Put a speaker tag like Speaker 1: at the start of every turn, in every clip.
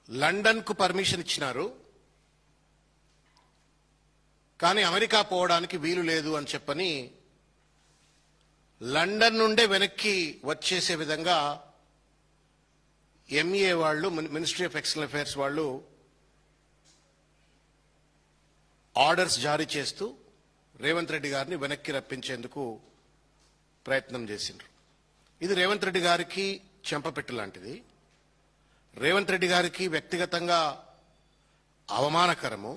Speaker 1: London కు permission ఇచ్చినారు, కానీ అమెరికా పోవడానికి వీలు లేదు అని చెప్పని లండన్ నుండే వెనక్కి వచ్చేసే విధంగా ఎంఏ వాళ్ళు, మినిస్ట్రీ ఆఫ్ ఎక్స్టర్నల్ అఫైర్స్ వాళ్ళు ఆర్డర్స్ జారీ చేస్తూ రేవంత్ రెడ్డి గారిని వెనక్కి రప్పించేందుకు ప్రయత్నం చేసిండ్రు. ఇది రేవంత్ రెడ్డి గారికి చెంపపెట్టు లాంటిది. రేవంత్ రెడ్డి గారికి వ్యక్తిగతంగా అవమానకరము.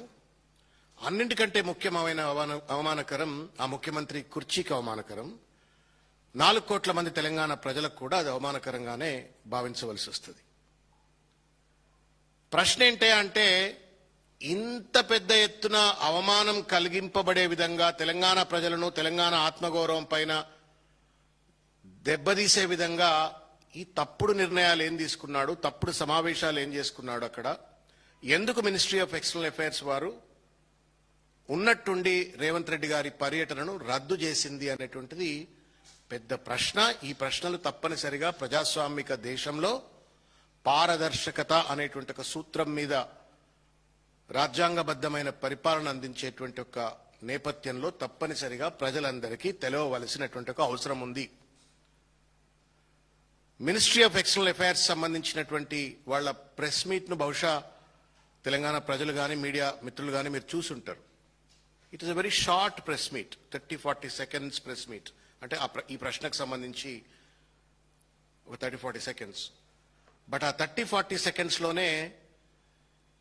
Speaker 1: అన్నింటికంటే ముఖ్యమైన అవమానకరం ఆ ముఖ్యమంత్రి కుర్చీకి అవమానకరం. 4 కోట్ల మంది తెలంగాణ ప్రజలకు కూడా అది అవమానకరంగానే భావించవలసి వస్తుంది. ప్రశ్న ఏంటే అంటే, ఇంత పెద్ద ఎత్తున అవమానం కలిగింపబడే విధంగా తెలంగాణ ప్రజలను, తెలంగాణ ఆత్మగౌరవం పైన దెబ్బతీసే విధంగా ఈ తప్పుడు నిర్ణయాలు ఏం తీసుకున్నాడు, తప్పుడు సమావేశాలు ఏం చేసుకున్నాడు, అక్కడ ఎందుకు మినిస్ట్రీ ఆఫ్ ఎక్స్టర్నల్ అఫైర్స్ వారు ఉన్నట్టుండి రేవంత్ రెడ్డి గారి పర్యటనను రద్దు చేసింది అనేటువంటిది పెద్ద ప్రశ్న. ఈ ప్రశ్నలు తప్పనిసరిగా ప్రజాస్వామిక దేశంలో పారదర్శకత అనేటువంటి ఒక సూత్రం మీద రాజ్యాంగబద్ధమైన పరిపాలన అందించేటువంటి ఒక నేపథ్యంలో తప్పనిసరిగా ప్రజలందరికీ తెలవవలసినటువంటి ఒక అవసరం ఉంది. మినిస్ట్రీ ఆఫ్ ఎక్స్టర్నల్ అఫైర్స్ సంబంధించినటువంటి వాళ్ళ ప్రెస్ మీట్ ను బహుశా తెలంగాణ ప్రజలు కానీ మీడియా మిత్రులు కానీ మీరు చూసుంటారు. It is a very short press meet, 30-40 seconds press meet. అంటే ఈ ప్రశ్నకు సంబంధించి ఒక 30-40 సెకండ్స్. బట్ ఆ 30-40 సెకండ్స్ లోనే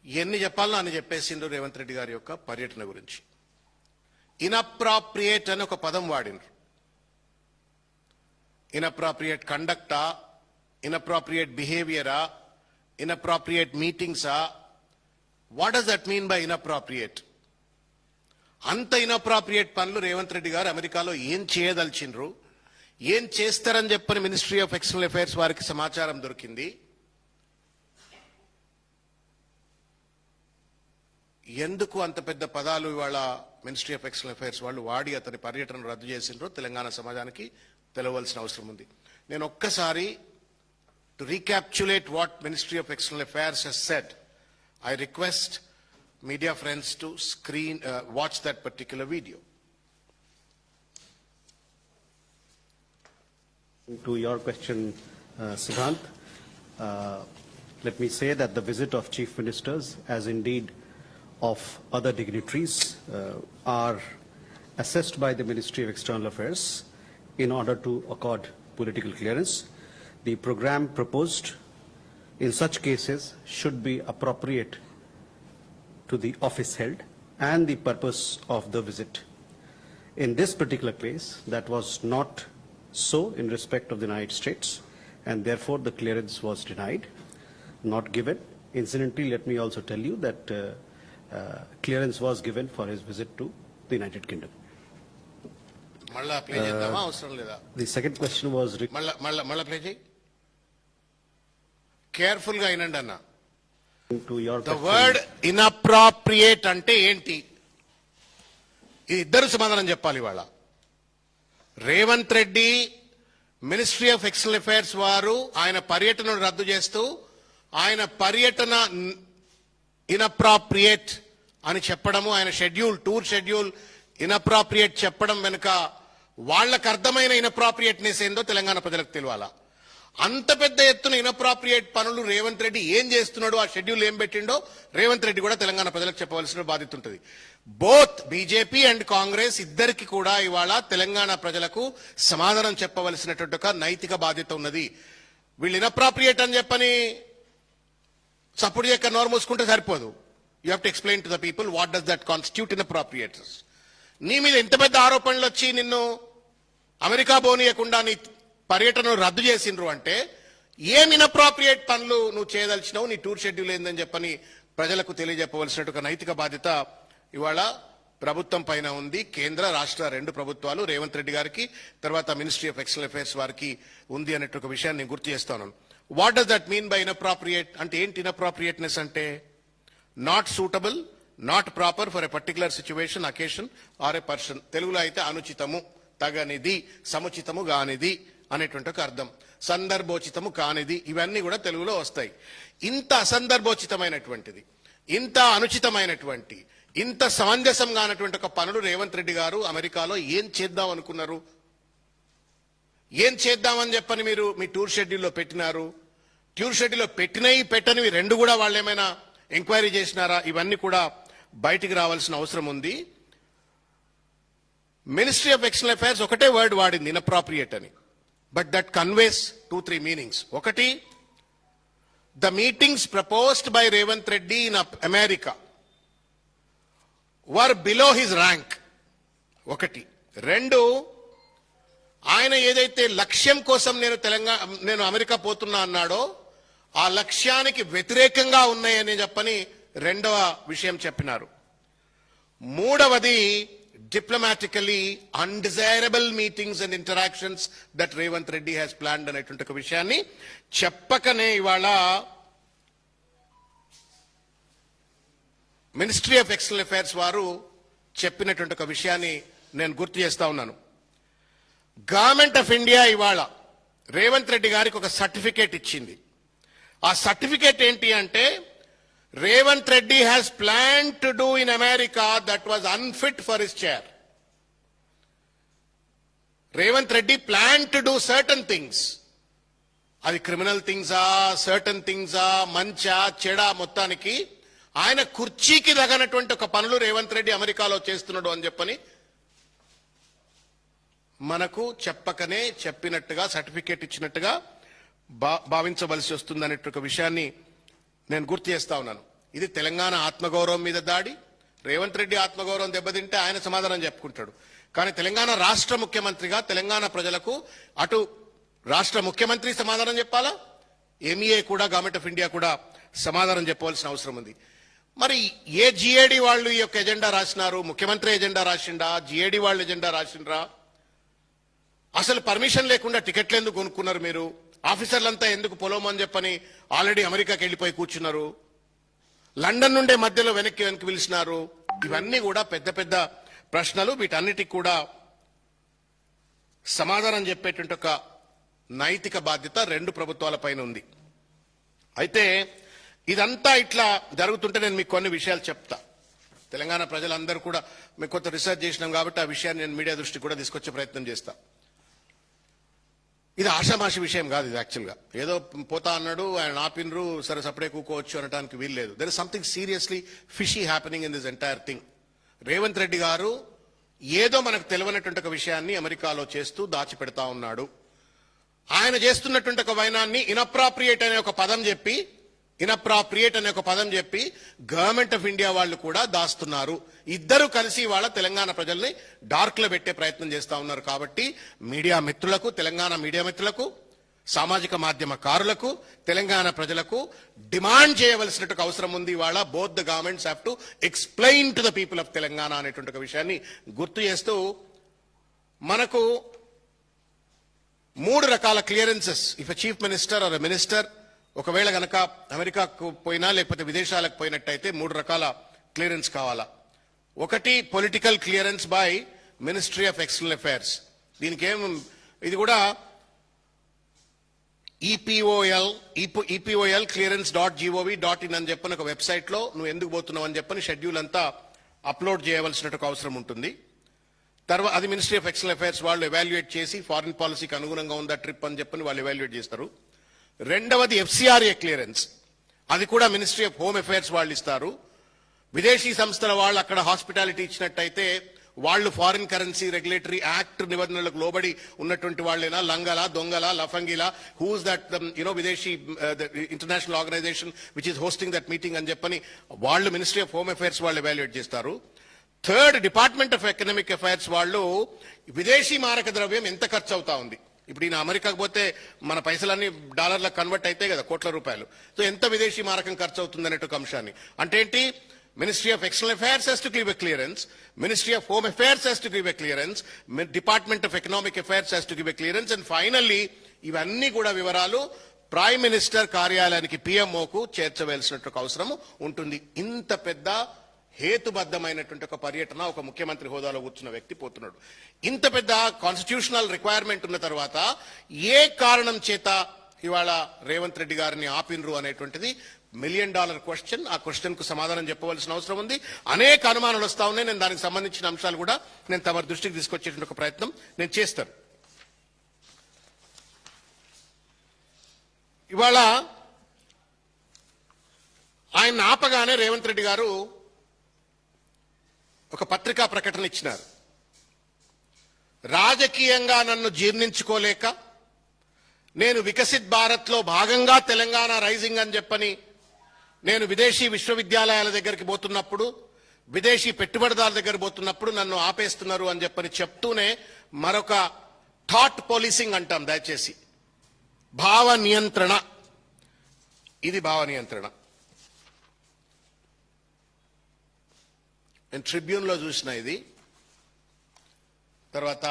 Speaker 1: ఎన్ని చెప్పాలనో అని చెప్పేసిండ్రు రేవంత్ రెడ్డి గారి యొక్క పర్యటన గురించి. ఇన్అప్రాప్రియేట్ అని ఒక పదం వాడినరు. ఇన్అప్రాప్రియేట్ కండక్టా, ఇన్అప్రాప్రియేట్ బిహేవియరా, ఇన్అప్రాప్రియేట్ మీటింగ్సా? What does that mean by inappropriate? అంత ఇన్అప్రాప్రియేట్ పనులు రేవంత్ రెడ్డి గారు అమెరికాలో ఏం చేయదలిచిండ్రు, ఏం చేస్తారని చెప్పని మినిస్ట్రీ ఆఫ్ ఎక్స్టర్నల్ అఫైర్స్ వారికి సమాచారం దొరికింది. ఎందుకు అంత పెద్ద పదాలు ఇవాళ మినిస్ట్రీ ఆఫ్ ఎక్స్టర్నల్ అఫైర్స్ వాళ్ళు వాడి అతని పర్యటన రద్దు చేసిండ్రో తెలంగాణ సమాజానికి తెలవలసిన అవసరం ఉంది. నేను ఒక్కసారి to recapitulate what ministry of external affairs has said, I request media friends to watch that particular video.
Speaker 2: To your question, Siddhant, let me say that the visit of chief ministers, as indeed of other dignitaries, are assessed by the Ministry of External Affairs in order to accord political clearance. The program proposed in such cases should be appropriate to the office held and the purpose of the visit. In this particular case, that was not so in respect of the United States, and therefore the clearance was denied, not given. Incidentally, let me also tell you that clearance was given for his visit to the United Kingdom. The second question was
Speaker 1: careful ga inandi anna.
Speaker 2: To your
Speaker 1: the word inappropriate ante enti? ఇది ఇద్దరు సమాధానం చెప్పాలి. ఇవాళ Revanth Reddy ministry of external affairs వారు ఆయన పర్యటనను రద్దు చేస్తూ ఆయన పర్యటన ఇన్అప్రాప్రియేట్ అని చెప్పడము, ఆయన టూర్ షెడ్యూల్ ఇన్అప్రాప్రియేట్ చెప్పడం వెనుక వాళ్లకు అర్థమైన ఇన్అప్రాప్రియేట్నెస్ ఏందో తెలంగాణ ప్రజలకు తెలియాలా. అంత పెద్ద ఎత్తున ఇన్అప్రాప్రియేట్ పనులు రేవంత్ రెడ్డి ఏం చేస్తున్నాడో, ఆ షెడ్యూల్ ఏం పెట్టిండో రేవంత్ రెడ్డి కూడా తెలంగాణ ప్రజలకు చెప్పవలసిన బాధ్యత ఉంటుంది. బోత్ బీజేపీ అండ్ కాంగ్రెస్ ఇద్దరికి కూడా ఇవాళ తెలంగాణ ప్రజలకు సమాధానం చెప్పవలసినటువంటి ఒక నైతిక బాధ్యత ఉన్నది. వీళ్ళు ఇన్అప్రాప్రియేట్ అని చెప్పని సపోర్ట్ చేయక నోరు మూసుకుంటే సరిపోదు. You have to explain to the people what does that constitute inappropriate. నీ మీద ఎంత పెద్ద ఆరోపణలు వచ్చి నిన్ను అమెరికా పోనీయకుండా నీ పర్యటనను రద్దు చేసిండ్రు అంటే ఏం ఇన్అప్రాప్రియేట్ పనులు నువ్వు చేయదలిచినావు, నీ టూర్ షెడ్యూల్ ఏందని చెప్పని ప్రజలకు తెలియజెప్పవలసిన ఒక నైతిక బాధ్యత ఇవాళ ప్రభుత్వం పైన ఉంది. కేంద్ర రాష్ట్ర 2 ప్రభుత్వాలు, రేవంత్ రెడ్డి గారికి తర్వాత మినిస్ట్రీ ఆఫ్ ఎక్స్టర్నల్ అఫైర్స్ వారికి ఉంది అన్నట్టు ఒక విషయాన్ని నేను గుర్తు చేస్తాను. What does that mean by inappropriate అంటే ఏంటి? ఇన్అప్రాప్రియేట్నెస్ అంటే not suitable, not proper for a particular situation, occasion or a person. తెలుగులో అయితే అనుచితము, తగనిది, సముచితము గానిది అనేటువంటి ఒక అర్థం. సందర్భోచితము కానిది, ఇవన్నీ కూడా తెలుగులో వస్తాయి. ఇంత అసందర్భోచితమైనటువంటిది, ఇంత అనుచితమైనటువంటి, ఇంత సమంజసంగా అన్నటువంటి ఒక పనులు రేవంత్ రెడ్డి గారు అమెరికాలో ఏం చేద్దాం అనుకున్నారు? ఏం చేద్దామని చెప్పని మీరు మీ టూర్ షెడ్యూల్లో పెట్టినారు? టూర్ షెడ్యూల్లో పెట్టినవి పెట్టనివి రెండు కూడా వాళ్ళు ఏమైనా ఎంక్వైరీ చేసినారా? ఇవన్నీ కూడా బయటికి రావాల్సిన అవసరం ఉంది. మినిస్ట్రీ ఆఫ్ ఎక్స్టర్నల్ అఫైర్స్ ఒకటే వర్డ్ వాడింది, ఇన్అప్రాప్రియేట్ అని. But that conveys 2-3 meanings. ఒకటి, the meetings proposed by Revanth Reddy in America were below his rank. ఒకటి. రెండు, ఆయన ఏదైతే లక్ష్యం కోసం నేను అమెరికా పోతున్నా అన్నాడో ఆ లక్ష్యానికి వ్యతిరేకంగా ఉన్నాయని చెప్పని రెండవ విషయం చెప్పినారు. మూడవది, diplomatically undesirable meetings and interactions that Revanth Reddy has planned అనేటువంటి ఒక విషయాన్ని చెప్పకనే ఇవాళ మినిస్ట్రీ ఆఫ్ ఎక్స్టర్నల్ అఫైర్స్ వారు చెప్పినటువంటి ఒక విషయాన్ని నేను గుర్తు చేస్తా ఉన్నాను. గవర్నమెంట్ ఆఫ్ ఇండియా ఇవాళ రేవంత్ రెడ్డి గారికి ఒక సర్టిఫికేట్ ఇచ్చింది. ఆ సర్టిఫికేట్ ఏంటి అంటే, Revanth Reddy has planned to do in America that was unfit for his chair. Revanth Reddy planned to do certain things. అది క్రిమినల్ థింగ్సా, సర్టన్ థింగ్సా, మంచా చెడా, మొత్తానికి ఆయన కుర్చీకి తగనటువంటి ఒక పనులు రేవంత్ రెడ్డి అమెరికాలో చేస్తున్నాడు అని చెప్పని మనకు చెప్పకనే చెప్పినట్టుగా సర్టిఫికేట్ ఇచ్చినట్టుగా భావించవలసి వస్తుంది అనే ఒక విషయాన్ని నేను గుర్తు చేస్తా ఉన్నాను. ఇది తెలంగాణ ఆత్మగౌరవం మీద దాడి. రేవంత్ రెడ్డి ఆత్మగౌరవం దెబ్బతింటే ఆయన సమాధానం చెప్పుకుంటాడు. కానీ తెలంగాణ రాష్ట్ర ముఖ్యమంత్రిగా తెలంగాణ ప్రజలకు అటు రాష్ట్ర ముఖ్యమంత్రి సమాధానం చెప్పాలా, ఎంఈఏ కూడా, గవర్నమెంట్ ఆఫ్ ఇండియా కూడా సమాధానం చెప్పవలసిన అవసరం ఉంది. మరి ఏ జిఏడి వాళ్ళు ఈ యొక్క ఎజెండా రాసినారు? ముఖ్యమంత్రి ఎజెండా రాసిండా? జిఏడి వాళ్ళు ఎజెండా రాసిండ్రా? అసలు పర్మిషన్ లేకుండా టికెట్లు ఎందుకు కొనుక్కున్నారు మీరు? ఆఫీసర్లంతా ఎందుకు పొలమని చెప్పని ఆల్రెడీ అమెరికాకి వెళ్ళిపోయి కూర్చున్నారు? లండన్ నుండే మధ్యలో వెనక్కి పిలిచినారు. ఇవన్నీ కూడా పెద్ద పెద్ద ప్రశ్నలు. వీటన్నిటికి కూడా సమాధానం చెప్పేటువంటి ఒక నైతిక బాధ్యత రెండు ప్రభుత్వాల పైన ఉంది. అయితే ఇదంతా ఇట్లా జరుగుతుంటే నేను మీకు కొన్ని విషయాలు చెప్తా. తెలంగాణ ప్రజలందరూ కూడా మేము కొంత రీసెర్చ్ చేసినాం కాబట్టి ఆ విషయాన్ని నేను మీడియా దృష్టికి కూడా తీసుకొచ్చే ప్రయత్నం చేస్తా. ఇది ఆషామాషి విషయం కాదు. ఇది యాక్చువల్గా ఏదో పోతా అన్నాడు, ఆయన ఆపినరు, సరే సపడే కూకోవచ్చు అనడానికి వీల్లేదు. There is something seriously fishy happening in this entire thing. Revanth Reddy గారు ఏదో మనకు తెలియనటువంటి ఒక విషయాన్ని అమెరికాలో చేస్తూ దాచిపెడతా ఉన్నాడు. ఆయన చేస్తున్నటువంటి ఒక వైనాన్ని ఇన్అప్రాప్రియేట్ అనే ఒక పదం చెప్పి గవర్నమెంట్ ఆఫ్ ఇండియా వాళ్ళు కూడా దాస్తున్నారు. ఇద్దరు కలిసి వాళ్ళ తెలంగాణ ప్రజల్ని డార్క్ లో పెట్టే ప్రయత్నం చేస్తా ఉన్నారు. కాబట్టి మీడియా మిత్రులకు, తెలంగాణ మీడియా మిత్రులకు, సామాజిక మాధ్యమకారులకు, తెలంగాణ ప్రజలకు డిమాండ్ చేయవలసినట్టు అవసరం ఉంది. ఇవాళ both the governments have to explain to the people of Telangana అనేటువంటి ఒక విషయాన్ని గుర్తు చేస్తూ, మనకు 3 రకాల clearances if a chief minister or a minister ఒకవేళ గనక అమెరికాకు పోయినా లేకపోతే విదేశాలకు పోయినట్టయితే 3 రకాల క్లియరెన్స్ కావాలా. ఒకటి, political clearance by ministry of external affairs. దీనికి ఇది కూడా EPOL clearance.gov.in అని చెప్పని ఒక వెబ్సైట్ లో నువ్వు ఎందుకు పోతున్నావు అని చెప్పని షెడ్యూల్ అంతా అప్లోడ్ చేయవలసిన అవసరం ఉంటుంది. తర్వాత అది మినిస్ట్రీ ఆఫ్ ఎక్స్టర్నల్ అఫైర్స్ వాళ్ళు ఎవాల్యుయేట్ చేసి ఫారిన్ పాలసీకి అనుగుణంగా ఉందా ట్రిప్ అని చెప్పని వాళ్ళు ఎవాల్యుయేట్ చేస్తారు. రెండవది FCRA క్లియరెన్స్. అది కూడా మినిస్ట్రీ ఆఫ్ హోమ్ అఫైర్స్ వాళ్ళు ఇస్తారు. విదేశీ సంస్థల వాళ్ళు అక్కడ హాస్పిటాలిటీ ఇచ్చినట్టయితే వాళ్ళు ఫారిన్ కరెన్సీ రెగ్యులేటరీ యాక్ట్ నిబంధనలకు లోబడి ఉన్నటువంటి వాళ్ళేనా, లంగలా, దొంగలా, లఫంగిలా, హూస్ దట్ విదేశీ international organization which is hosting that meeting అని చెప్పని వాళ్ళు మినిస్ట్రీ ఆఫ్ హోమ్ అఫైర్స్ వాళ్ళు ఎవాల్యుయేట్ చేస్తారు. Third, department of economic affairs వాళ్ళు విదేశీ మారక ద్రవ్యం ఎంత ఖర్చు అవుతా ఉంది. ఇప్పుడు ఈయన అమెరికాకు పోతే మన పైసలన్నీ డాలర్లకు కన్వర్ట్ అయితే కదా, కోట్ల రూపాయలు. సో ఎంత విదేశీ మారకం ఖర్చు అవుతుంది అనేట అంశాన్ని అంటే ఏంటి, ministry of external affairs has to give a clearance, ministry of home affairs has to give a clearance, department of economic affairs has to give a clearance, and finally ఇవన్నీ కూడా వివరాలు ప్రైమ్ మినిస్టర్ కార్యాలయానికి PMOకు చేర్చవలసినట్టు అవసరం ఉంటుంది. ఇంత పెద్ద హేతుబద్ధమైనటువంటి ఒక పర్యటన, ఒక ముఖ్యమంత్రి హోదాలో కూర్చున్న వ్యక్తి పోతున్నాడు. ఇంత పెద్ద కాన్స్టిట్యూషనల్ రిక్వైర్మెంట్ ఉన్న తర్వాత ఏ కారణం చేత ఇవాళ రేవంత్ రెడ్డి గారిని ఆపినరు అనేటువంటిది $1 మిలియన్ క్వశ్చన్. ఆ క్వశ్చన్ కు సమాధానం చెప్పవలసిన అవసరం ఉంది. అనేక అనుమానాలు వస్తా ఉన్నాయి. నేను దానికి సంబంధించిన అంశాలు కూడా నేను తమ దృష్టికి తీసుకొచ్చేటువంటి ఒక ప్రయత్నం నేను చేస్తాను. ఇవాళ ఆయన ఆపగానే రేవంత్ రెడ్డి గారు ఒక పత్రికా ప్రకటన ఇచ్చినారు. రాజకీయంగా నన్ను జీర్ణించుకోలేక నేను వికసిత్ భారత్ లో భాగంగా తెలంగాణ రైజింగ్ అని చెప్పని నేను విదేశీ విశ్వవిద్యాలయాల దగ్గరికి పోతున్నప్పుడు, విదేశీ పెట్టుబడిదారుల దగ్గర పోతున్నప్పుడు నన్ను ఆపేస్తున్నారు అని చెప్పని చెప్తూనే మరొక థాట్ పోలీసింగ్ అంటాం, దయచేసి భావ నియంత్రణ, ఇది భావ నియంత్రణ. నేను ట్రిబ్యూన్లో చూసిన ఇది, తర్వాత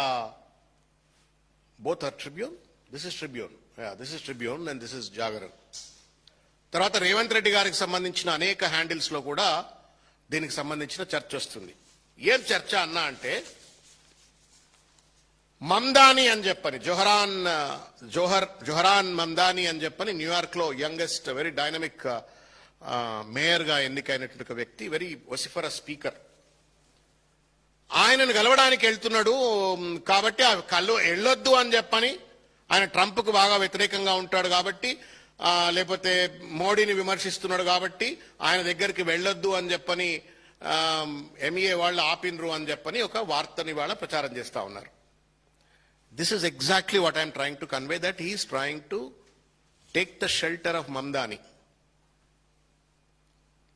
Speaker 1: both are Tribune, this is Tribune and this is Jagran. తర్వాత రేవంత్ రెడ్డి గారికి సంబంధించిన అనేక హ్యాండిల్స్ లో కూడా దీనికి సంబంధించిన చర్చ వస్తుంది. ఏం చర్చ అన్నా అంటే, మమ్దాని అని చెప్పని జోహరాన్ మమ్దాని అని చెప్పని న్యూయార్క్ లో యంగెస్ట్ వెరీ డైనమిక్ మేయర్ గా ఎన్నికైనటువంటి ఒక వ్యక్తి, వెరీ వసిఫరస్ స్పీకర్. ఆయనను గెలవడానికి వెళ్తున్నాడు కాబట్టి ఆ కళ్ళు వెళ్ళొద్దు అని చెప్పని, ఆయన ట్రంప్ కు బాగా వ్యతిరేకంగా ఉంటాడు కాబట్టి, లేకపోతే మోడీని విమర్శిస్తున్నాడు కాబట్టి ఆయన దగ్గరికి వెళ్ళొద్దు అని చెప్పని ఎంఏ వాళ్ళు ఆపినరు అని చెప్పని ఒక వార్తని వాళ్ళ ప్రచారం చేస్తా ఉన్నారు. This is exactly what I am trying to convey, that he is trying to take the shelter of Mamdani.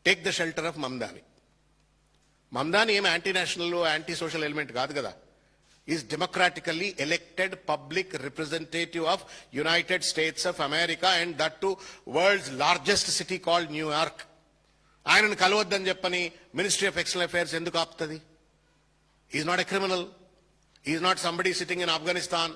Speaker 1: Take the shelter of Mamdani. Mamdani ఏం anti national, anti social element కాదు కదా. Is democratically elected public representative of United States of America and that to world's largest city called New York. ఆయనను కలవద్దని చెప్పని ministry of external affairs ఎందుకు ఆపుతుంది? Is not a criminal. Is not somebody sitting in Afghanistan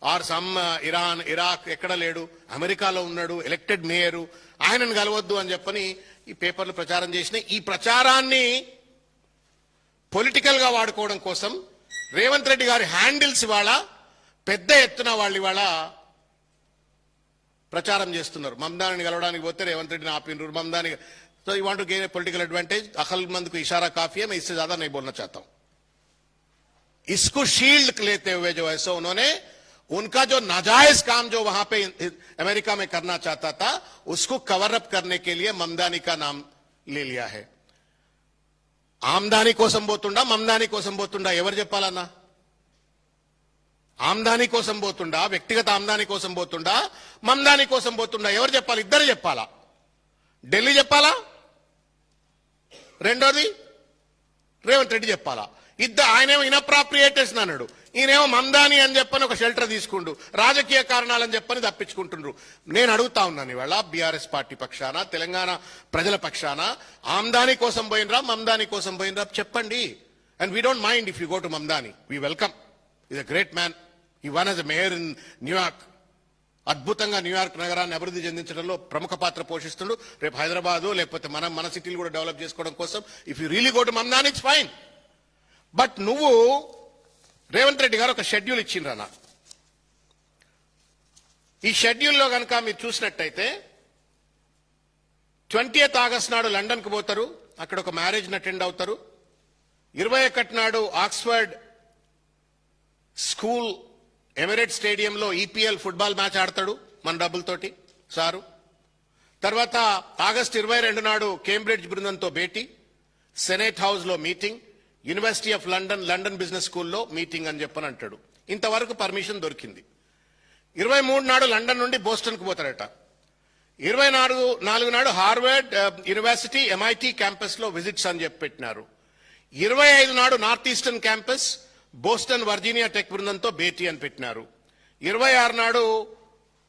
Speaker 1: or some Iran, Iraq, ఎక్కడ లేడు, అమెరికాలో ఉన్నాడు, elected mayor. ఆయనను కలవద్దు అని చెప్పని ఈ పేపర్లు ప్రచారం చేసినాయి. ఈ ప్రచారాన్ని పొలిటికల్ గా వాడుకోవడం కోసం రేవంత్ రెడ్డి గారి హ్యాండిల్స్ ఇవాళ పెద్ద ఎత్తున వాళ్ళు ఇవాళ ప్రచారం చేస్తున్నారు. మమ్దాని కలవడానికి పోతే రేవంత్ రెడ్డిని ఆపినరు, Mamdani. So you want to gain political advantage. अक्लमंद को इशारा काफी है, मैं इससे ज्यादा नहीं बोलना चाहता हूं. इसको शील्ड लेते हुए जो है सो उन्होंने उनका जो नाजायज काम जो वहां पे अमेरिका में करना चाहता था उसको कवर अप करने के लिए ममदानी का नाम ले लिया है. ఆమ్దాని కోసం పోతుండా, మమ్దాని కోసం పోతుండా, ఎవరు చెప్పాలన్నా? ఆమ్దాని కోసం పోతుండా, వ్యక్తిగత ఆమ్దాని కోసం పోతుండా, మమ్దాని కోసం పోతుండా, ఎవరు చెప్పాలి? ఇద్దరు చెప్పాలా? ఢిల్లీ చెప్పాలా? రెండోది రేవంత్ రెడ్డి చెప్పాలా? ఆయనేమో ఇన్అప్రాప్రియేటేషన్ అన్నాడు, ఈయనేమో మమ్దాని అని చెప్పని ఒక షెల్టర్ తీసుకుండు, రాజకీయ కారణాలని చెప్పని తప్పించుకుంటుండ్రు. నేను అడుగుతా ఉన్నాను ఇవాళ బీఆర్ఎస్ పార్టీ పక్షాన, తెలంగాణ ప్రజల పక్షాన, ఆమ్దాని కోసం పోయినరా, మమ్దాని కోసం పోయినరా చెప్పండి. And we don't mind if you go to Mamdani, we welcome. Is a great man. He one as a mayor in New York. అద్భుతంగా న్యూయార్క్ నగరాన్ని అభివృద్ధి చెందించడంలో ప్రముఖ పాత్ర పోషిస్తుండు. రేపు హైదరాబాదు లేకపోతే మన సిటీలు కూడా డెవలప్ చేసుకోవడం కోసం if you really go to Mamdani it's fine. But నువ్వు రేవంత్ రెడ్డి గారు ఒక షెడ్యూల్ ఇచ్చిండ్రా నాకు. ఈ షెడ్యూల్లో కనుక మీరు చూసినట్టయితే 20th ఆగస్ట్ నాడు లండన్కి పోతారు, అక్కడ ఒక మ్యారేజ్ని అటెండ్ అవుతారు. 21 నాడు ఆక్స్ఫర్డ్ స్కూల్ ఎమిరేట్ స్టేడియంలో ఈపీఎల్ ఫుట్బాల్ మ్యాచ్ ఆడతాడు మన డబ్బులతోటి సారు. తర్వాత ఆగస్ట్ 22 నాడు కేంబ్రిడ్జ్ బృందంతో భేటీ, సెనేట్ హౌస్ లో meeting, university of London business స్కూల్లో మీటింగ్ అని చెప్పని అంటాడు. ఇంతవరకు పర్మిషన్ దొరికింది. 23 నాడు లండన్ నుండి బోస్టన్ కు పోతాడట. 24 నాడు హార్వర్డ్ యూనివర్సిటీ ఎంఐటి క్యాంపస్ లో విజిట్స్ అని చెప్పి పెట్టినారు. 25 నాడు north eastern campus Boston Virginia tech బృందంతో భేటీ అని పెట్టినారు. 26 నాడు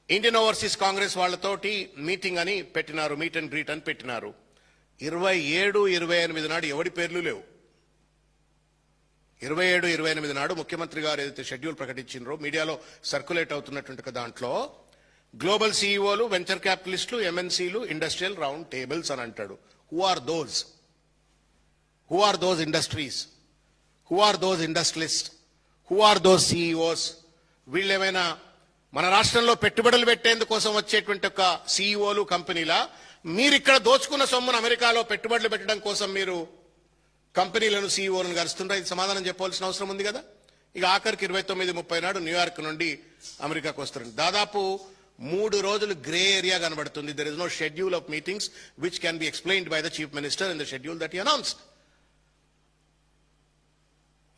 Speaker 1: ఇండియన్ ఓవర్సీస్ కాంగ్రెస్ వాళ్లతోటి మీటింగ్ అని పెట్టినారు, మీట్ అండ్ గ్రీట్ అని పెట్టినారు. 27, 28 నాడు ఎవడి పేర్లు లేవు. 27, 28 నాడు ముఖ్యమంత్రి గారు ఏదైతే షెడ్యూల్ ప్రకటించినారో మీడియాలో సర్క్యులేట్ అవుతున్నటువంటి దాంట్లో గ్లోబల్ సీఈఓలు, వెంచర్ క్యాపిటలిస్టులు, ఎంఎన్సీలు, ఇండస్ట్రియల్ రౌండ్ టేబుల్స్ అని అంటాడు. Who are those? Who are those industries? Who are those industrialists? Who are those CEOs? వీళ్ళేమైనా మన రాష్ట్రంలో పెట్టుబడులు పెట్టేందుకోసం వచ్చేటువంటి ఒక సీఈఓలు కంపెనీలా? మీరు ఇక్కడ దోచుకున్న సొమ్మును అమెరికాలో పెట్టుబడులు పెట్టడం కోసం మీరు కంపెనీలను సీఈఓలను కలుస్తుంటారు. ఇది సమాధానం చెప్పవలసిన అవసరం ఉంది కదా. ఇక ఆఖరికి 29-30 నాడు న్యూయార్క్ నుండి అమెరికాకు వస్తారు. దాదాపు 3 రోజులు గ్రే ఏరియా కనబడుతుంది. There is no schedule of meetings which can be explained by the chief minister in the schedule that he announced.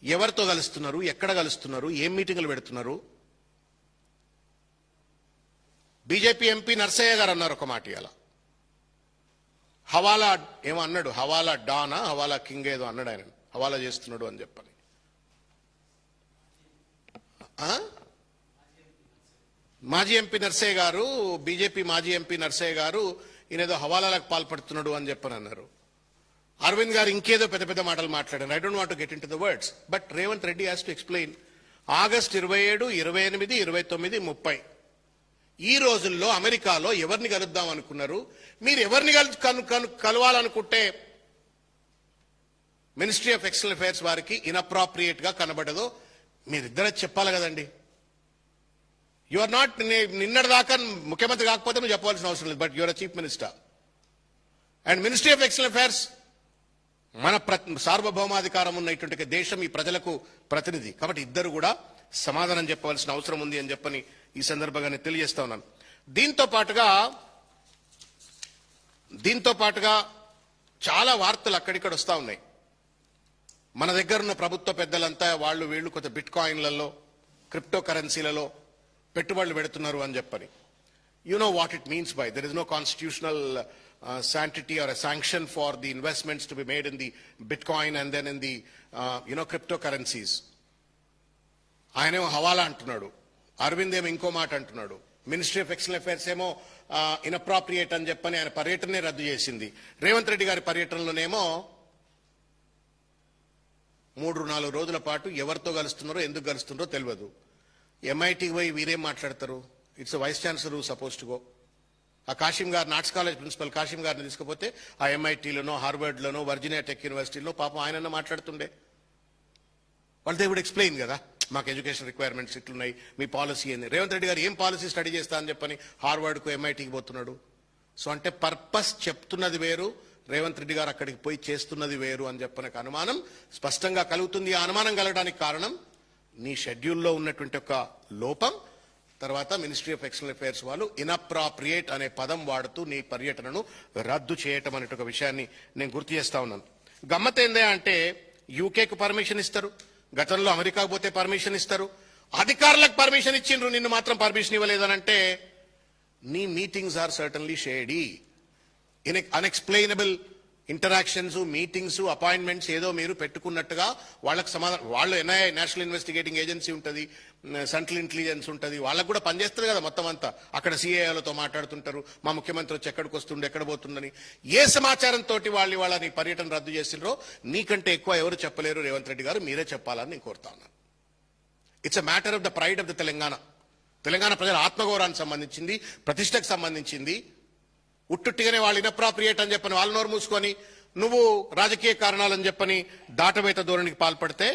Speaker 1: ఎవరితో కలుస్తున్నారు, ఎక్కడ కలుస్తున్నారు, ఏం మీటింగులు పెడుతున్నారు? బీజేపీ ఎంపీ నర్సయ్య గారు అన్నారు ఒక మాట, ఇవాళ హవాలా ఏమో అన్నాడు, హవాలా డానా హవాలా కింగ్ ఏదో అన్నాడు, ఆయన హవాలా చేస్తున్నాడు అని చెప్పని. మాజీ ఎంపీ నర్సయ్య గారు, బీజేపీ మాజీ ఎంపీ నర్సయ్య గారు ఈయనేదో హవాలాలకు పాల్పడుతున్నాడు అని చెప్పని అన్నారు. అరవింద్ గారు ఇంకేదో పెద్ద పెద్ద మాటలు మాట్లాడారు. I don't want to get in to the words, but Revanth Reddy has to explain. August 27, 28, 29, 30 ఈ రోజుల్లో అమెరికాలో ఎవరిని కలుద్దాం అనుకున్నారు? మీరు ఎవరిని కలవాలనుకుంటే మినిస్ట్రీ ఆఫ్ ఎక్స్టర్నల్ అఫైర్స్ వారికి ఇన్అప్రాప్రియేట్ గా కనబడదో మీరిద్దరే చెప్పాలి కదండి. యు ఆర్ నాట్, నిన్నటిదాకా ముఖ్యమంత్రి కాకపోతే నువ్వు చెప్పాల్సిన అవసరం లేదు, but your a chief minister and ministry of external affairs మన సార్వభౌమాధికారం ఉన్నటువంటి దేశం, ఈ ప్రజలకు ప్రతినిధి కాబట్టి ఇద్దరు కూడా సమాధానం చెప్పవలసిన అవసరం ఉంది అని చెప్పని ఈ సందర్భంగా నేను తెలియజేస్తా ఉన్నాను. దీంతో పాటుగా చాలా వార్తలు అక్కడిక్కడ వస్తా ఉన్నాయి. మన దగ్గర ఉన్న ప్రభుత్వ పెద్దలంతా వాళ్ళు వీళ్ళు కొంత బిట్ కాయిన్లలో, క్రిప్టో కరెన్సీలలో పెట్టుబడులు పెడుతున్నారు అని చెప్పని. You know what it means by there is no constitutional sanctity or a sanction for the investments to be made in the Bitcoin and then in the cryptocurrencies. ఆయనేమో హవాలా అంటున్నాడు, అరవింద్ ఏమో ఇంకో మాట అంటున్నాడు, మినిస్ట్రీ ఆఫ్ ఎక్స్టర్నల్ అఫైర్స్ ఏమో inappropriate అని చెప్పని ఆయన పర్యటనే రద్దు చేసింది. రేవంత్ రెడ్డి గారి పర్యటనలోనేమో 3-4 రోజుల పాటు ఎవరితో కలుస్తున్నారో ఎందుకు కలుస్తున్నారో తెలియదు. ఎంఐటీకి పోయి వీరేం మాట్లాడతారు? It's vice chancellor who suppose to go. ఆ కాశీం గారు, ఆర్ట్స్ కాలేజ్ ప్రిన్సిపల్ కాశీం గారిని తీసుకుపోతే ఆ ఎంఐటీలోనో, హార్వర్డ్లోనో, వర్జీనియా టెక్ యూనివర్సిటీలో పాపం ఆయనన్న మాట్లాడుతుండే. వాళ్ళు దే వుడ్ ఎక్స్ప్లెయిన్ కదా, మాకు ఎడ్యుకేషన్ రిక్వైర్మెంట్స్ ఇట్లున్నాయి, మీ పాలసీ ఏంది. రేవంత్ రెడ్డి గారు ఏం పాలసీ స్టడీ చేస్తా అని చెప్పని హార్వర్డ్కు, ఎంఐటీకి పోతున్నాడు. సో అంటే పర్పస్ చెప్తున్నది వేరు, రేవంత్ రెడ్డి గారు అక్కడికి పోయి చేస్తున్నది వేరు అని చెప్పని అనుమానం స్పష్టంగా కలుగుతుంది. ఆ అనుమానం కలగడానికి కారణం నీ షెడ్యూల్లో ఉన్నటువంటి ఒక లోపం. తర్వాత మినిస్ట్రీ ఆఫ్ ఎక్స్టర్నల్ అఫైర్స్ వాళ్ళు ఇన్అప్రాప్రియేట్ అనే పదం వాడుతూ నీ పర్యటనను రద్దు చేయటం అనే ఒక విషయాన్ని నేను గుర్తు చేస్తా ఉన్నాను. గమ్మత్ ఏందే అంటే యూకేకు పర్మిషన్ ఇస్తారు, గతంలో అమెరికాకు పోతే పర్మిషన్ ఇస్తారు, అధికారులకు పర్మిషన్ ఇచ్చిండ్రు, నిన్ను మాత్రం పర్మిషన్ ఇవ్వలేదనంటే నీ meetings are certainly shady. Unexplainable interactions, meetings, appointments ఏదో మీరు పెట్టుకున్నట్టుగా వాళ్ళకి సమాధానం. వాళ్ళు ఎన్ఐఏ, నేషనల్ ఇన్వెస్టిగేటింగ్ ఏజెన్సీ ఉంటుంది, సెంట్రల్ ఇంటెలిజెన్స్ ఉంటుంది, వాళ్ళకు కూడా పనిచేస్తుంది కదా మొత్తం అంతా. అక్కడ సిఐఏలతో మాట్లాడుతుంటారు, మా ముఖ్యమంత్రి వచ్చి ఎక్కడికి వస్తుండే, ఎక్కడ పోతుందని. ఏ సమాచారంతో వాళ్ళని పర్యటన రద్దు చేసినరో నీకంటే ఎక్కువ ఎవరు చెప్పలేరు రేవంత్ రెడ్డి గారు, మీరే చెప్పాలని నేను కోరుతా ఉన్నాను. It's a matter of the pride of the Telangana ప్రజల ఆత్మగౌరవానికి సంబంధించింది, ప్రతిష్టకు సంబంధించింది. ఉట్టుట్టిగానే వాళ్ళు ఇన్అప్రాప్రియేట్ అని చెప్పని వాళ్ళు నోరు మూసుకొని నువ్వు రాజకీయ కారణాలని చెప్పని దాటవేత ధోరణికి పాల్పడితే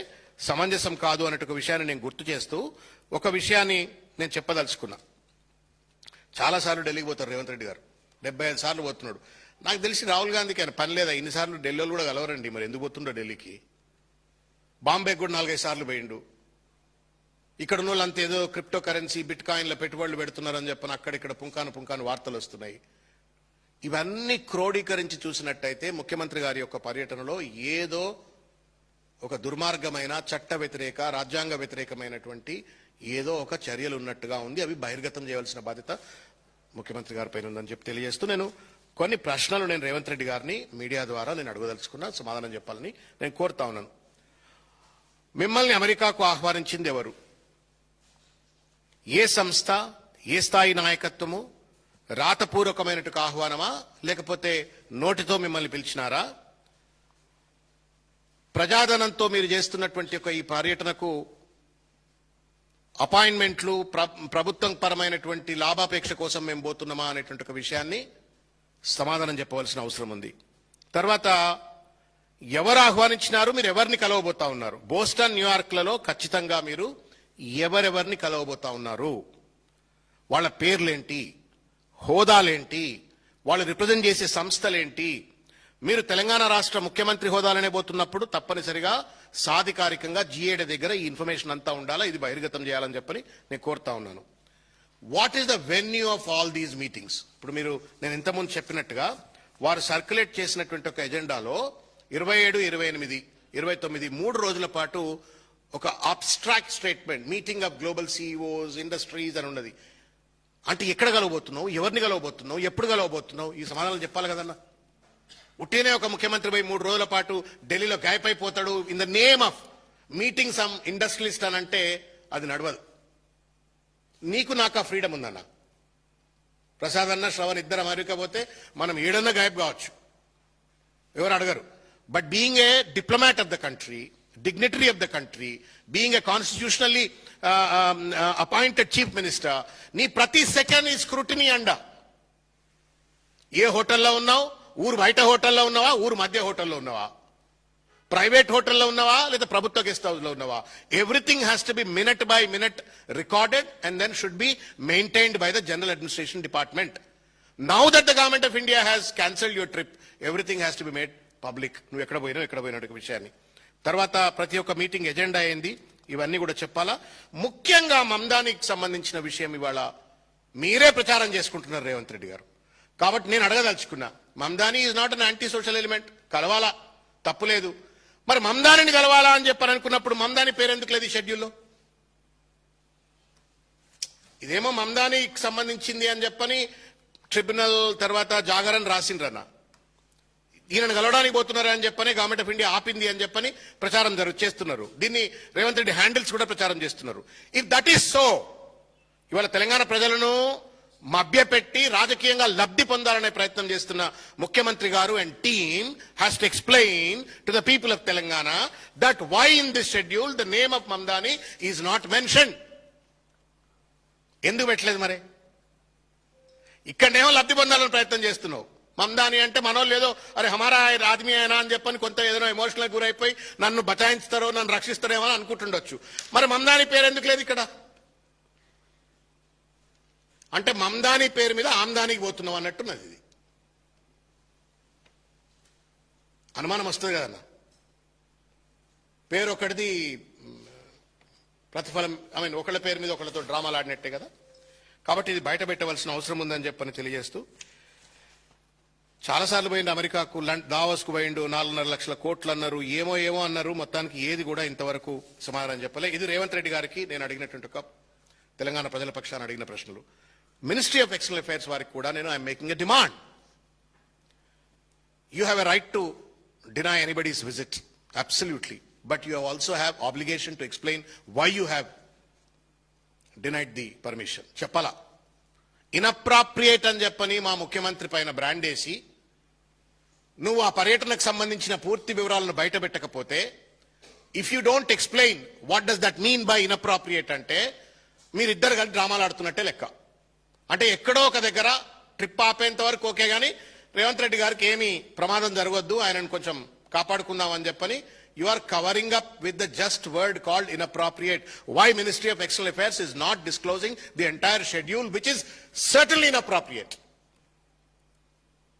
Speaker 1: సమంజసం కాదు అన్నట్టు ఒక విషయాన్ని నేను గుర్తు చేస్తూ ఒక విషయాన్ని నేను చెప్పదలుచుకున్నా. చాలాసార్లు ఢిల్లీకి పోతారు రేవంత్ రెడ్డి గారు, 75 సార్లు పోతున్నాడు. నాకు తెలిసి రాహుల్ గాంధీకి ఆయన పని లేదా, ఇన్నిసార్లు ఢిల్లీలో కూడా కలవరండి, మరి ఎందుకు పోతుండో ఢిల్లీకి. బాంబే కూడా 4-5 సార్లు పోయిండు. ఇక్కడ ఉన్న వాళ్ళంతా ఏదో క్రిప్టో కరెన్సీ, బిట్ కాయిన్ల పెట్టుబడులు పెడుతున్నారని చెప్పని అక్కడిక్కడ పుంకాను వార్తలు వస్తున్నాయి. ఇవన్నీ క్రోడీకరించి చూసినట్టయితే ముఖ్యమంత్రి గారి యొక్క పర్యటనలో ఏదో ఒక దుర్మార్గమైన, చట్ట వ్యతిరేక, రాజ్యాంగ వ్యతిరేకమైనటువంటి ఏదో ఒక చర్యలు ఉన్నట్టుగా ఉంది. అవి బహిర్గతం చేయవలసిన బాధ్యత ముఖ్యమంత్రి గారి పైన ఉందని చెప్పి తెలియజేస్తూ నేను కొన్ని ప్రశ్నలు రేవంత్ రెడ్డి గారిని మీడియా ద్వారా నేను అడగదలుచుకున్నా, సమాధానం చెప్పాలని నేను కోరుతా ఉన్నాను. మిమ్మల్ని అమెరికాకు ఆహ్వానించింది ఎవరు? ఏ సంస్థ, ఏ స్థాయి నాయకత్వము? రాతపూర్వకమైనటువంటి ఆహ్వానమా, లేకపోతే నోటితో మిమ్మల్ని పిలిచినారా? ప్రజాధనంతో మీరు చేస్తున్నటువంటి ఈ పర్యటనకు అపాయింట్మెంట్లు, ప్రభుత్వం పరమైనటువంటి లాభాపేక్ష కోసం మేము పోతున్నామా అనేటువంటి ఒక విషయాన్ని సమాధానం చెప్పవలసిన అవసరం ఉంది. తర్వాత ఎవరు ఆహ్వానించినారు, మీరు ఎవరిని కలవబోతా ఉన్నారు? బోస్టన్, న్యూయార్క్లలో ఖచ్చితంగా మీరు ఎవరెవరిని కలవబోతా ఉన్నారు, వాళ్ళ పేర్లేంటి, హోదాలేంటి, వాళ్ళు రిప్రజెంట్ చేసే సంస్థలేంటి? మీరు తెలంగాణ రాష్ట్ర ముఖ్యమంత్రి హోదాలనే పోతున్నప్పుడు తప్పనిసరిగా సాధికారికంగా G8 దగ్గర ఈ ఇన్ఫర్మేషన్ అంతా ఉండాలా, ఇది బహిర్గతం చేయాలని చెప్పని నేను కోరుతా ఉన్నాను. What is the venue of all these meetings? ఇప్పుడు మీరు నేను ఇంతకుముందు చెప్పినట్టుగా వారు సర్క్యులేట్ చేసినటువంటి ఒక ఎజెండాలో 27, 28, 29 3 రోజుల పాటు ఒక abstract statement, meeting of global CEOs, industries అని ఉన్నది. అంటే ఎక్కడ కలవబోతున్నావు, ఎవరిని కలవబోతున్నావు, ఎప్పుడు కలవబోతున్నావు? ఈ సమాధానం చెప్పాలి కదన్నా. ఉట్టినే ఒక ముఖ్యమంత్రి పోయి 3 రోజుల పాటు ఢిల్లీలో గాయపైపోతాడు in the name of meeting some industrialist అని అంటే అది నడవదు. నీకు నాకు ఆ ఫ్రీడమ్ ఉందన్న. ప్రసాద్ అన్న, శ్రవణ్ ఇద్దరు అమెరికా పోతే మనం ఏడన్నా గాయబ్ కావచ్చు, ఎవరు అడగరు. But being a diplomat of the country, dignitary of the country, being a constitutionally appointed chief minister, నీ ప్రతి సెకండ్ ఈ స్క్రూటినీ అండ. ఏ హోటల్లో ఉన్నావు, ఊరు బయట హోటల్లో ఉన్నావా, ఊరు మధ్య హోటల్లో ఉన్నావా, ప్రైవేట్ హోటల్లో ఉన్నావా లేదా ప్రభుత్వ గెస్ట్ హౌస్ లో ఉన్నావా, everything has to be minute by minute recorded and then should be maintained by the general administration department. Now that the government of India has cancelled your trip, everything has to be made public. నువ్వు ఎక్కడ పోయినావు విషయాన్ని. తర్వాత ప్రతి ఒక్క meeting agenda ఏంది, ఇవన్నీ కూడా చెప్పాలా. ముఖ్యంగా మమ్దానికి సంబంధించిన విషయం ఇవాళ మీరే ప్రచారం చేసుకుంటున్నారు రేవంత్ రెడ్డి గారు. కాబట్టి నేను అడగదలుచుకున్నా, Mamdani is not an anti social element, కలవాలా, తప్పులేదు. మరి మమ్దానిని కలవాలా అని చెప్పని అనుకున్నప్పుడు మమ్దాని పేరు ఎందుకు లేదు ఈ షెడ్యూల్లో? ఇదేమో మమ్దానికి సంబంధించింది అని చెప్పని ట్రిబ్యునల్ తర్వాత జాగరణ రాసిండ్రన్న, ఈయనను కలవడానికి పోతున్నారు అని చెప్పని గవర్నమెంట్ ఆఫ్ ఇండియా ఆపింది అని చెప్పని ప్రచారం చేస్తున్నారు. దీన్ని రేవంత్ రెడ్డి హ్యాండిల్స్ కూడా ప్రచారం చేస్తున్నారు. ఇఫ్ దట్ ఈస్ సో, ఇవాళ తెలంగాణ ప్రజలను మభ్యపెట్టి రాజకీయంగా లబ్ధి పొందాలనే ప్రయత్నం చేస్తున్న ముఖ్యమంత్రి గారు and team has to explain to the people of Telangana that why in this schedule the name of Mamdani is not mention. ఎందుకు పెట్టలేదు మరి? ఇక్కడనేమో లబ్ధి పొందాలని ప్రయత్నం చేస్తున్నావు. మమ్దాని అంటే మనోళ్ళు ఏదో అరే హమారా ఆద్మీ అయినా అని చెప్పని కొంత ఏదైనా ఎమోషనల్ గురైపోయి నన్ను బచాయిస్తారో నన్ను రక్షిస్తారేమో అని అనుకుంటుండొచ్చు. మరి మమ్దాని పేరు ఎందుకు లేదు ఇక్కడ? అంటే మమ్దాని పేరు మీద ఆమ్దానికి పోతున్నాం అన్నట్టున్నది. ఇది అనుమానం వస్తుంది కదన్న. పేరు ఒకటిది ప్రతిఫలం, ఒకళ్ళ పేరు మీద ఒకళ్ళతో డ్రామాలు ఆడినట్టే కదా. కాబట్టి ఇది బయట పెట్టవలసిన అవసరం ఉందని చెప్పని తెలియజేస్తూ, చాలాసార్లు పోయిండు అమెరికాకు, దావోస్కు పోయిండు, 4.5 లక్షల కోట్లు అన్నారు, ఏమో అన్నారు. మొత్తానికి ఏది కూడా ఇంతవరకు సమాధానం చెప్పలే. ఇది రేవంత్ రెడ్డి గారికి నేను అడిగినటువంటి ఒక తెలంగాణ ప్రజల పక్షాన అడిగిన ప్రశ్నలు. మినిస్ట్రీ ఆఫ్ ఎక్స్టర్నల్ అఫైర్స్ వారికి కూడా నేను I'm making a demand. You have a right to deny anybody's visit, absolutely, but you also have obligation to explain why you have denied the permission. చెప్పాలా? ఇన్అప్రాప్రియేట్ అని చెప్పని మా ముఖ్యమంత్రి పైన brand వేసి నువ్వు ఆ పర్యటనకు సంబంధించిన పూర్తి వివరాలను బయట పెట్టకపోతే, if you don't explain what does that mean by inappropriate అంటే మీరిద్దరు కలిసి డ్రామాలు ఆడుతున్నట్టే లెక్క. అంటే ఎక్కడో ఒక దగ్గర ట్రిప్ ఆపేంత వరకు ఓకే, కానీ రేవంత్ రెడ్డి గారికి ఏమీ ప్రమాదం జరగవద్దు, ఆయనను కొంచెం కాపాడుకుందాం అని చెప్పని you are covering up with the just word called inappropriate. Why Ministry of External Affairs is not disclosing the entire schedule, which is certainly inappropriate.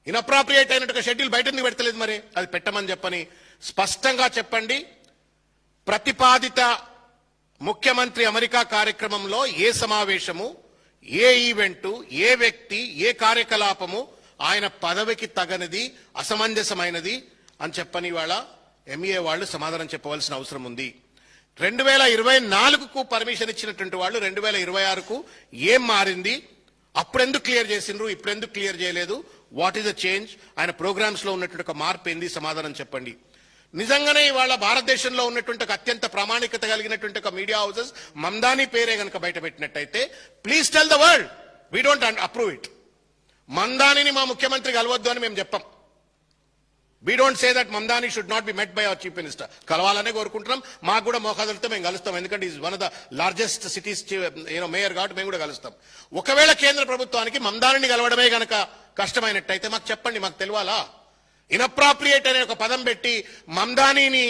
Speaker 1: Inappropriate అయినట్టుగా షెడ్యూల్ బయట ఎందుకు పెడతలేదు మరి? అది పెట్టమని చెప్పని స్పష్టంగా చెప్పండి. ప్రతిపాదిత ముఖ్యమంత్రి అమెరికా కార్యక్రమంలో ఏ సమావేశము, ఏ ఈవెంటు, ఏ వ్యక్తి, ఏ కార్యకలాపము ఆయన పదవికి తగనిది, అసమంజసమైనది అని చెప్పని వాళ్ళ ఎంఈఏ వాళ్ళు సమాధానం చెప్పవలసిన అవసరం ఉంది. 2024కు పర్మిషన్ ఇచ్చినటువంటి వాళ్ళు 2026కు ఏం మారింది, అప్పుడెందుకు క్లియర్ చేసిండ్రు, ఇప్పుడెందుకు క్లియర్ చేయలేదు, వాట్ ఈస్ ద చేంజ్, ఆయన ప్రోగ్రామ్స్ లో ఉన్నటువంటి ఒక మార్పు ఏంది, సమాధానం చెప్పండి. నిజంగానే ఇవాళ భారతదేశంలో ఉన్నటువంటి ఒక అత్యంత ప్రామాణికత కలిగినటువంటి ఒక మీడియా హౌసెస్ మమ్దాని పేరే కనుక బయట పెట్టినట్టయితే please tell the world, we don't approve it. మమ్దానిని మా ముఖ్యమంత్రి కలవద్దు అని మేము చెప్పాం. We don't say that Mamdani should not be met by our chief minister. కలవాలనే కోరుకుంటున్నాం. మాకు కూడా మోకాదులతో మేము కలుస్తాం, ఎందుకంటే is one of the largest cities mayor కాబట్టి మేము కూడా కలుస్తాం. ఒకవేళ కేంద్ర ప్రభుత్వానికి మమ్దానిని కలవడమే గనక కష్టమైనట్టయితే మాకు చెప్పండి, మాకు తెలియాలా. ఇన్అప్రాప్రియేట్ అనే ఒక పదం పెట్టి మమ్దానీని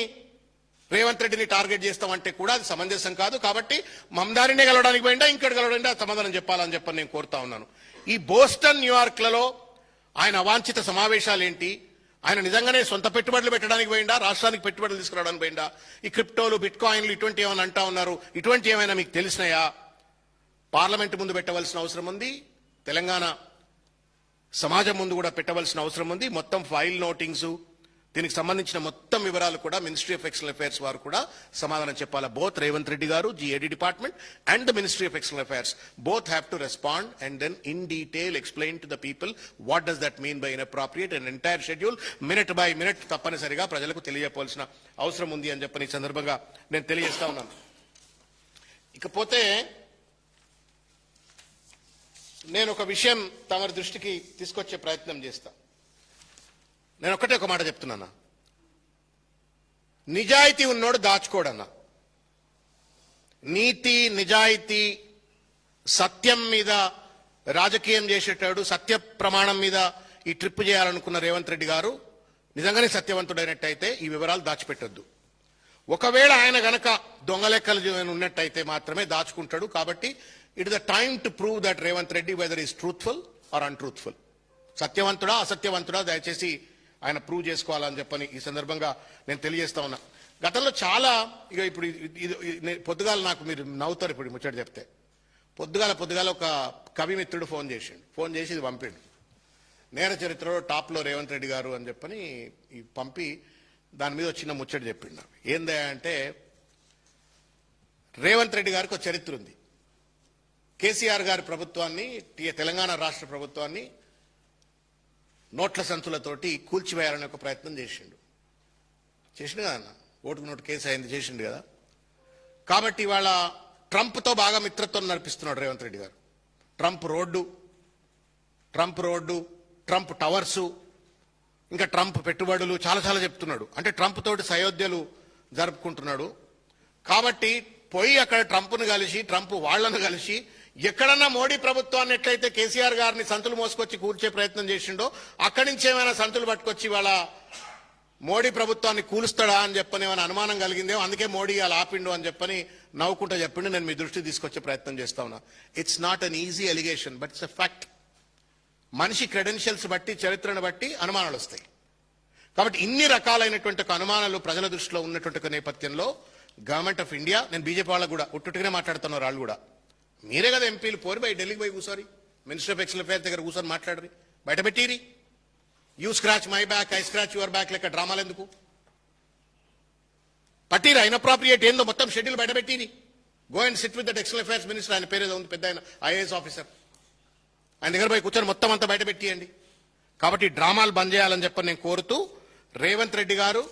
Speaker 1: రేవంత్ రెడ్డిని టార్గెట్ చేస్తామంటే కూడా అది సమంజసం కాదు. కాబట్టి మమ్దానినే కలవడానికి పోయిందా ఇంకటి కలవడానికి సమాధానం చెప్పాలని చెప్పని నేను కోరుతా ఉన్నాను. ఈ బోస్టన్ న్యూయార్క్లలో ఆయన అవాంఛిత సమావేశాలు ఏంటి, ఆయన నిజంగానే సొంత పెట్టుబడులు పెట్టడానికి పోయిందా, రాష్ట్రానికి పెట్టుబడులు తీసుకురావడానికి పోయిందా, ఈ క్రిప్టోలు బిట్ కాయిన్లు ఇటువంటి ఏమైనా అంటా ఉన్నారు, ఇటువంటి ఏమైనా మీకు తెలిసినాయా? పార్లమెంట్ ముందు పెట్టవలసిన అవసరం ఉంది, తెలంగాణ సమాజం ముందు కూడా పెట్టవలసిన అవసరం ఉంది. మొత్తం ఫైల్ నోటింగ్స్ దీనికి సంబంధించిన మొత్తం వివరాలు కూడా మినిస్ట్రీ ఆఫ్ ఎక్స్టర్నల్ అఫైర్స్ వారు కూడా సమాధానం చెప్పాలి. బోత్ రేవంత్ రెడ్డి గారు, GAD department and the ministry of external affairs both have to respond and then in detail explain to the people what does that mean by inappropriate, and entire schedule minute by minute తప్పనిసరిగా ప్రజలకు తెలియజేయవలసిన అవసరం ఉంది అని చెప్పని ఈ సందర్భంగా నేను తెలియజేస్తా ఉన్నాను. ఇకపోతే నేను ఒక విషయం తమరి దృష్టికి తీసుకొచ్చే ప్రయత్నం చేస్తా. నేను ఒకటే ఒక మాట చెప్తున్నానా, నిజాయితీ ఉన్నోడు దాచుకోడన్నా. నీతి, నిజాయితీ, సత్యం మీద రాజకీయం చేసేటాడు, సత్య ప్రమాణం మీద ఈ ట్రిప్ చేయాలనుకున్న రేవంత్ రెడ్డి గారు నిజంగానే సత్యవంతుడైనట్టయితే ఈ వివరాలు దాచిపెట్టొద్దు. ఒకవేళ ఆయన గనక దొంగ లెక్కలు ఉన్నట్టయితే మాత్రమే దాచుకుంటాడు. కాబట్టి it is the time to prove that Revanth Reddy whether is truthful or untruthful, సత్యవంతుడా అసత్యవంతుడా దయచేసి ఆయన ప్రూవ్ చేసుకోవాలని చెప్పని ఈ సందర్భంగా నేను తెలియజేస్తా ఉన్నా. గతంలో చాలా ఇప్పుడు పొద్దుగాల నాకు మీరు నవ్వుతారు ఇప్పుడు ముచ్చట చెప్తే, పొద్దుగాల ఒక కవి మిత్రుడు ఫోన్ చేసి ఇది పంపాడు. నేర చరిత్రలో టాప్లో రేవంత్ రెడ్డి గారు అని చెప్పని ఈ పంపి దాని మీద వచ్చిన ముచ్చట చెప్పిండు నాకు. ఏందా అంటే రేవంత్ రెడ్డి గారికి ఒక చరిత్ర ఉంది. కేసీఆర్ గారి ప్రభుత్వాన్ని, తెలంగాణ రాష్ట్ర ప్రభుత్వాన్ని నోట్ల సంచులతోటి కూల్చివేయాలనే ఒక ప్రయత్నం చేసిండు కదా అన్న. ఓటుకు నోటు కేసు అయింది, చేసిండు కదా. కాబట్టి ఇవాళ ట్రంప్తో బాగా మిత్రత్వం నడిపిస్తున్నాడు రేవంత్ రెడ్డి గారు. ట్రంప్ రోడ్డు, ట్రంప్ టవర్సు, ఇంకా ట్రంప్ పెట్టుబడులు చాలా చెప్తున్నాడు. అంటే ట్రంప్ తోటి సయోధ్యలు జరుపుకుంటున్నాడు. కాబట్టి పోయి అక్కడ ట్రంప్ను కలిసి, ట్రంప్ వాళ్లను కలిసి ఎక్కడన్నా మోడీ ప్రభుత్వాన్ని ఎట్లయితే కేసీఆర్ గారిని సంతులు మోసుకొచ్చి కూల్చే ప్రయత్నం చేసిండో అక్కడి నుంచి ఏమైనా సంతులు పట్టుకొచ్చి వాళ్ళ మోడీ ప్రభుత్వాన్ని కూలుస్తాడా అని చెప్పని ఏమైనా అనుమానం కలిగిందేమో, అందుకే మోడీ అలా ఆపిండు అని చెప్పని నవ్వుకుంటా చెప్పిండు. నేను మీ దృష్టికి తీసుకొచ్చే ప్రయత్నం చేస్తా ఉన్నా. It's not an easy allegation but it's a fact. మనిషి క్రెడెన్షియల్స్ బట్టి, చరిత్రను బట్టి అనుమానాలు వస్తాయి. కాబట్టి ఇన్ని రకాలైనటువంటి అనుమానాలు ప్రజల దృష్టిలో ఉన్నటువంటి నేపథ్యంలో గవర్నమెంట్ ఆఫ్ ఇండియా, నేను బీజేపీ వాళ్ళకు కూడా ఉట్టుగానే మాట్లాడుతున్నారు, వాళ్ళు కూడా మీరే కదా ఎంపీలు, పోరి బయట ఢిల్లీకి పోయి కూర్చోరి, మినిస్టర్ ఆఫ్ ఎక్స్టర్నల్ అఫైర్స్ దగ్గర కూర్చొని మాట్లాడరి, బయట పెట్టిరి. You scratch my back, I scratch your back లెక్క డ్రామాలు ఎందుకు పట్టిరా? ఇన్అప్రాప్రియేట్ ఏందో మొత్తం షెడ్యూల్ బయట పెట్టిరి. Go and sit with that external affairs minister, ఆయన పేరు ఏదో ఉంది, పెద్ద ఆయన IAS ఆఫీసర్, ఆయన దగ్గర పోయి కూర్చొని మొత్తం అంతా బయట పెట్టియండి. కాబట్టి డ్రామాలు బంద్ చేయాలని చెప్పని నేను కోరుతూ, రేవంత్ రెడ్డి గారు